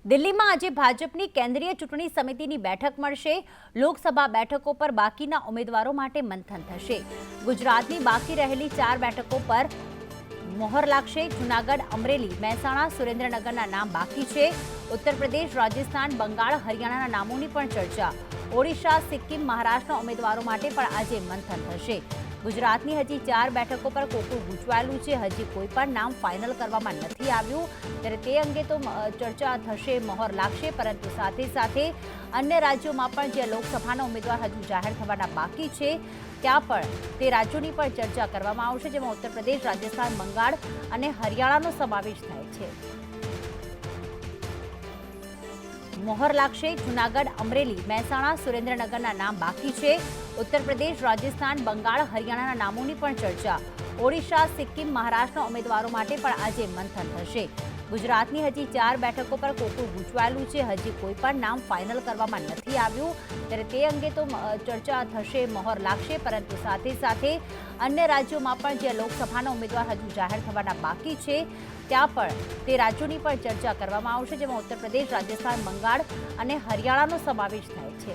દિલ્હીમાં આજે ભાજપની કેન્દ્રીય ચૂંટણી સમિતિની બેઠક મળશે। લોકસભા બેઠકો પર બાકીના ઉમેદવારો માટે મંથન થશે। ગુજરાતની બાકી રહેલી 4 બેઠકો પર મોહર લાગશે। જૂનાગઢ, અમરેલી, મહેસાણા, સુરેન્દ્રનગરના નામ બાકી છે। ઉત્તર પ્રદેશ, રાજસ્થાન, બંગાળ, હરિયાણાના નામોની પણ ચર્ચા। ઓડિશા, સિક્કિમ, મહારાષ્ટ્રના ઉમેદવારો માટે પણ આજે મંથન થશે। ગુજરાતની હજી 4 બેઠકો પર કોકું ગૂંચવાયેલું છે। હજી કોઈ પણ નામ ફાઇનલ કરવામાં નથી આવ્યું, ત્યારે તે અંગે તો ચર્ચા થશે, મોહર લાગશે, પરંતુ સાથે સાથે અન્ય રાજ્યોમાં પણ જે લોકસભાના ઉમેદવાર હજુ જાહેર થવાના બાકી છે ત્યાં પણ તે રાજ્યોની પણ ચર્ચા કરવામાં આવશે, જેમાં ઉત્તર પ્રદેશ, રાજસ્થાન, બંગાળ અને હરિયાણાનો સમાવેશ થાય છે। મોહર લાગશે। જૂનાગઢ, અમરેલી, મહેસાણા, સુરેન્દ્રનગરના નામ બાકી છે। ઉત્તર પ્રદેશ, રાજસ્થાન, બંગાળ, હરિયાણાના નામોની પણ ચર્ચા। ઓડિશા, સિક્કિમ, મહારાષ્ટ્રના ઉમેદવારો માટે પણ આજે મંથન થશે। ગુજરાતની હજી 4 બેઠકો પર કોકું ગૂંચવાયેલું છે। હજી કોઈ પણ નામ ફાઇનલ કરવામાં નથી આવ્યું, ત્યારે તે અંગે તો ચર્ચા થશે, મોહર લાગશે, પરંતુ સાથે સાથે અન્ય રાજ્યોમાં પણ જે લોકસભાના ઉમેદવાર હજુ જાહેર થવાના બાકી છે ત્યાં પણ તે રાજ્યોની પણ ચર્ચા કરવામાં આવશે, જેમાં ઉત્તર પ્રદેશ, રાજસ્થાન, બંગાળ અને હરિયાણાનો સમાવેશ થાય છે।